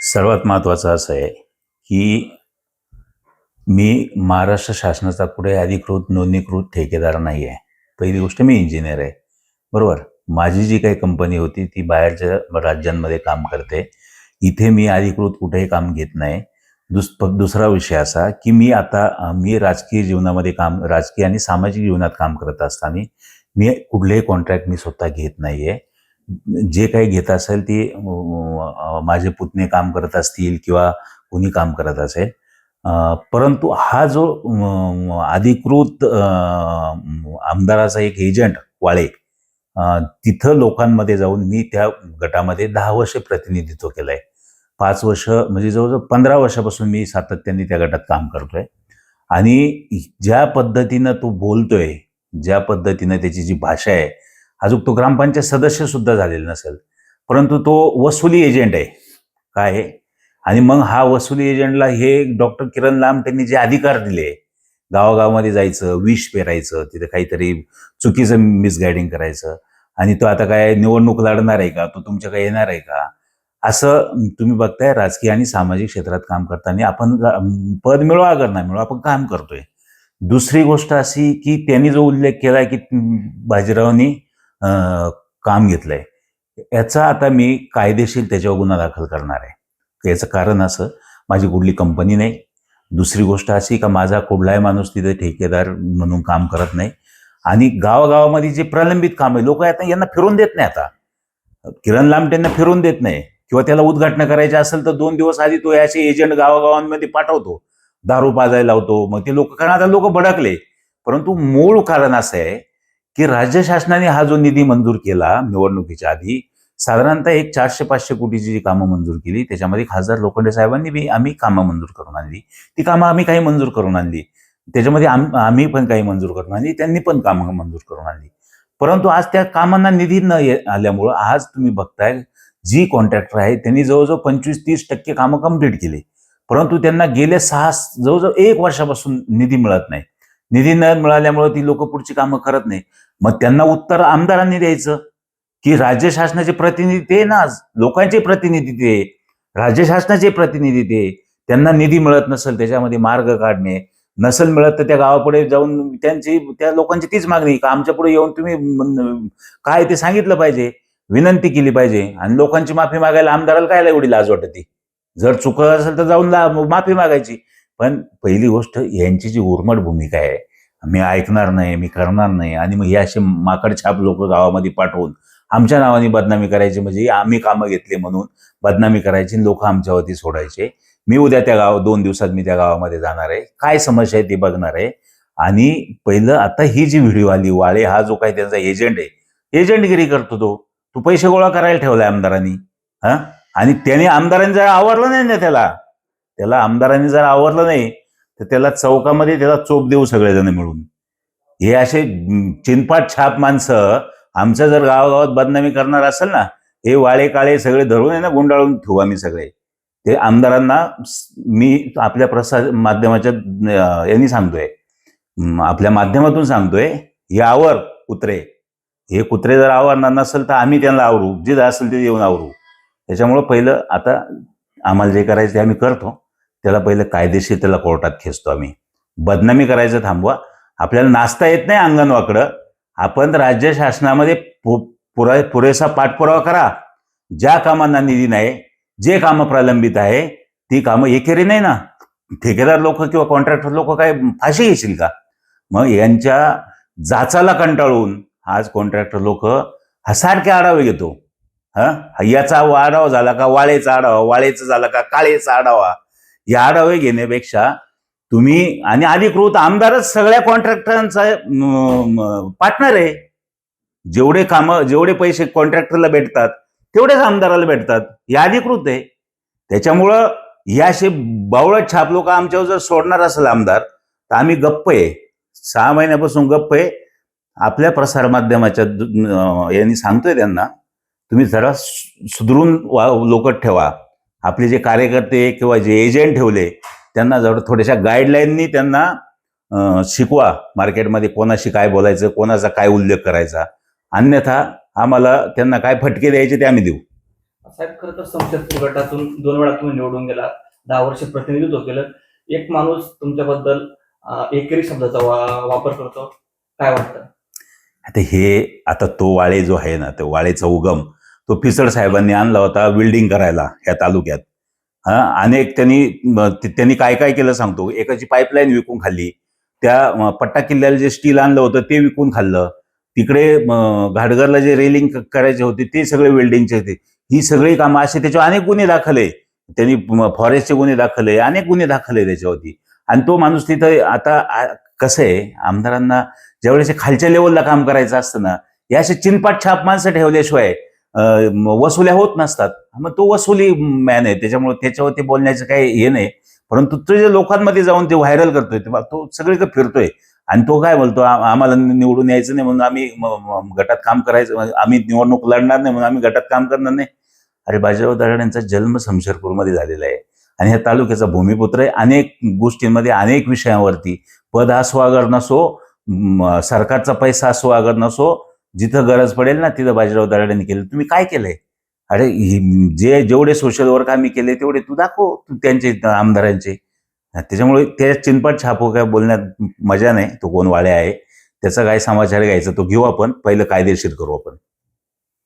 सर्वात महत्त्वाचं असं आहे, की मी महाराष्ट्र शासनाचा कुठे अधिकृत नोंदणीकृत ठेकेदार नाही आहे. पहिली गोष्ट मी इंजिनिअर आहे, बरोबर. माझी जी काही कंपनी होती ती बाहेरच्या राज्यांमध्ये काम करते. इथे मी अधिकृत कुठेही काम घेत नाही. दुसरा विषय असा, की मी राजकीय जीवनामध्ये राजकीय आणि सामाजिक जीवनात काम करत असताना मी कुठलेही कॉन्ट्रॅक्ट मी स्वतः घेत नाही आहे. जे काही घेत असेल ती माझे पुतणे काम करत असतील किंवा कोणी काम करत असेल. परंतु हा जो अधिकृत आमदाराचा एक एजंट वाळे, तिथं लोकांमध्ये जाऊन मी त्या गटामध्ये 10 वर्ष प्रतिनिधित्व केलंय. 5 वर्ष म्हणजे जवळजवळ 15 वर्षापासून मी सातत्याने त्या गटात काम करतोय. आणि ज्या पद्धतीनं तो बोलतोय, ज्या पद्धतीनं त्याची जी भाषा आहे, अजून तो ग्रामपंचायत सदस्य सुद्धा झालेला नसेल, परंतु तो वसुली एजंट आहे. काय आहे? आणि मग हा वसुली एजंटला हे डॉक्टर किरण लामटेंनी जे अधिकार दिले, गावागावामध्ये जायचं, विष पेरायचं, तिथे काहीतरी चुकीचं मिसगायडिंग करायचं, आणि तो आता काय निवडणूक लढणार आहे का, तो तुमच्याकडे येणार आहे का, असं तुम्ही बघताय. राजकीय आणि सामाजिक क्षेत्रात काम करताना आपण पद मिळवा अगर नाही मिळवा, आपण काम करतोय. दुसरी गोष्ट अशी की त्यांनी जो उल्लेख केलाय की बाजीरावांनी काम घेतलंय, याचा आता मी कायदेशीर त्याच्यावर गुन्हा दाखल करणार आहे. याचं कारण असं, माझी कुठली कंपनी नाही. दुसरी गोष्ट अशी का माझा कुठलाही माणूस तिथे ठेकेदार म्हणून काम करत नाही. आणि गावागावामध्ये जे प्रलंबित काम आहे, लोक आता यांना फिरून देत नाही. आता किरण लामटेंना फिरून देत नाही, किंवा त्याला उद्घाटन करायचे असेल तर 2 दिवस आधी तो याचे एजंट गावागावांमध्ये पाठवतो, दारू पाजायला लावतो. मग ते लोक, कारण आता लोक भडकले. परंतु मूळ कारण असं आहे की राज्य शासनाने हा जो निधी मंजूर केला निवडणुकीच्या आधी, साधारणतः एक 400-500 कोटीची जी कामं मंजूर केली, त्याच्यामध्ये खासदार लोखंडे साहेबांनी आम्ही कामं मंजूर करून आणली. ती कामं आम्ही काही मंजूर करून आणली, त्याच्यामध्ये आम्ही पण काही मंजूर करून आणली, त्यांनी पण कामं मंजूर करून आणली. परंतु आज त्या कामांना निधी न आल्यामुळं आज तुम्ही बघताय, जी कॉन्ट्रॅक्टर आहे त्यांनी जवळजवळ 25-30% कामं कंप्लीट केली, परंतु त्यांना गेले जवळजवळ 1 वर्षापासून निधी मिळत नाही. निधी न मिळाल्यामुळे ती लोक पुढची कामं करत नाही. मग त्यांना उत्तर आमदारांनी द्यायचं की राज्य शासनाचे प्रतिनिधी ते ना, लोकांचे प्रतिनिधी ते, राज्य शासनाचे प्रतिनिधी ते. त्यांना निधी मिळत नसेल त्याच्यामध्ये मार्ग काढणे, नसेल मिळत तर त्या गावापुढे जाऊन त्या लोकांची तीच मागणी का आमच्या पुढे येऊन तुम्ही काय ते सांगितलं पाहिजे, विनंती केली पाहिजे. आणि लोकांची माफी मागायला आमदाराला काय एवढी लाज वाटते? जर चुक असेल तर जाऊन माफी मागायची. पण पहिली गोष्ट, यांची जी उर्मट भूमिका आहे, मी ऐकणार नाही, मी करणार नाही, आणि मग हे असे माकडछाप लोक गावामध्ये पाठवून आमच्या नावाने बदनामी करायची, म्हणजे आम्ही कामं घेतली म्हणून बदनामी करायची, लोक आमच्यावरती सोडायचे. मी उद्या 2 दिवसात मी त्या गावामध्ये जाणार आहे, काय समस्या आहे ती बघणार आहे. आणि पहिलं, आता ही जी व्हिडिओ आली, वाळे हा जो काही त्यांचा एजंट आहे, एजंटगिरी करतो तो पैसे गोळा करायला ठेवलाय आमदारांनी. आणि त्याने आमदारांनी जर आवरलं नाही ना, त्याला आमदारांनी जर आवरलं नाही तर त्याला चौकामध्ये त्याला चोप देऊ सगळेजण मिळून. हे असे चिनपाट छाप माणसं आमचं जर गावागावात बदनामी करणार असेल ना, हे वाळे काळे सगळे धरून आहे ना, गुंडाळून ठेवू आम्ही सगळे. ते आमदारांना मी आपल्या प्रसार माध्यमाच्या यांनी सांगतोय, आपल्या माध्यमातून सांगतोय, हे आवर कुत्रे. हे कुत्रे जर आवरणार नसेल तर आम्ही त्यांना आवरू, जे असेल ते येऊन आवरू. त्याच्यामुळं पहिलं आता आम्हाला जे करायचं ते आम्ही करतो, त्याला पहिलं कायदेशीर त्याला कोर्टात खेचतो आम्ही. बदनामी करायचं थांबवा. आपल्याला नाचता येत नाही अंगणवाकडं, आपण राज्य शासनामध्ये पुरेसा पाठपुरावा करा. ज्या कामांना निधी नाही, जे कामं प्रलंबित आहे, ती कामं एकेरी नाही ना, ठेकेदार लोक किंवा कॉन्ट्रॅक्टर लोक काय फाशी घेशील का? मग यांच्या जाचाला कंटाळून आज कॉन्ट्रॅक्टर लोक सारखे आढावे घेतो. याचा आढावा झाला का वाळेचा आढावा, वाळेचा झाला का काळेचा आढावा. या आढावे घेण्यापेक्षा तुम्ही, आणि अधिकृत आमदारच सगळ्या कॉन्ट्रॅक्टरांचा पार्टनर आहे. जेवढे पैसे कॉन्ट्रॅक्टरला भेटतात तेवढेच आमदाराला भेटतात, हे अधिकृत आहे. त्याच्यामुळं या असे बावळट छाप लोक आमच्यावर जर सोडणार असेल आमदार, तर आम्ही गप्प आहे. 6 महिन्यापासून गप्प आहे. आपल्या प्रसारमाध्यमाच्या यांनी सांगतोय त्यांना, तुम्ही जरा सुधरून लोक ठेवा. आपले जे कार्यकर्ते किंवा जे एजंट ठेवले त्यांना जर थोड्याशा गाईडलाईननी त्यांना शिकवा, मार्केटमध्ये कोणाशी काय बोलायचं, कोणाचा काय उल्लेख करायचा. अन्यथा आम्हाला त्यांना काय फटके द्यायचे ते आम्ही देऊ. साहेब, खरं तर समशेरपूर गटातून 2 वेळा तुम्ही निवडून गेला, 10 वर्ष प्रतिनिधित्व केलं. एक माणूस तुमच्याबद्दल एकेरी शब्दाचा वापर करतो. काय वाटतं? आता तो वाळे जो आहे ना, तो वाळेचा उगम तो पिचड साहेबांनी आणला होता वेल्डिंग करायला ह्या तालुक्यात. अनेक त्यांनी काय काय केलं सांगतो. एकाची पाईपलाईन विकून खाल्ली. त्या पट्टा किल्ल्याला जे स्टील आणलं होतं ते विकून खाल्लं. तिकडे घाटघरला जे रेलिंग करायचे होते ते सगळे वेल्डिंगचे होते. ही सगळी कामं असे त्याच्यावर अनेक गुन्हे दाखल. त्यांनी फॉरेस्टचे गुन्हे दाखल, अनेक गुन्हे दाखल त्याच्यावरती. आणि तो माणूस तिथं आता कसं आहे, आमदारांना ज्यावेळेस खालच्या लेवलला काम करायचं असतं ना, या असे चिनपाट छाप माणसं ठेवल्याशिवाय वसुल्या होत नसतात. मग तो वसुली मॅन आहे, त्याच्यामुळे त्याच्यावरती बोलण्याचं काही हे नाही. परंतु तो जे लोकांमध्ये जाऊन ते व्हायरल करतोय, तो सगळीकडे फिरतोय आणि तो काय बोलतो, आम्हाला निवडून यायचं नाही म्हणून आम्ही गटात काम करायचं, आम्ही निवडणूक लढणार नाही म्हणून आम्ही गटात काम करणार नाही. अरे, बाजीराव दराडे यांचा जन्म समशेरपूरमध्ये झालेला आहे आणि ह्या तालुक्याचा भूमिपुत्र आहे. अनेक गोष्टींमध्ये, अनेक विषयांवरती पद असो अगर नसो, सरकारचा पैसा असो अगर नसो, जिथं गरज पडेल ना तिथं बाजीराव दराडेंनी केलं. तुम्ही काय केलंय? अरे, जेवढे सोशल वर्क आम्ही केले तेवढे तू दाखव, तू त्यांचे आमदारांचे. त्याच्यामुळे त्या चिनपट छापो काय बोलण्यात मजा नाही. तो कोण वाळे आहे, त्याचा काय समाचार घ्यायचा तो घेऊ आपण, पहिलं कायदेशीर करू आपण.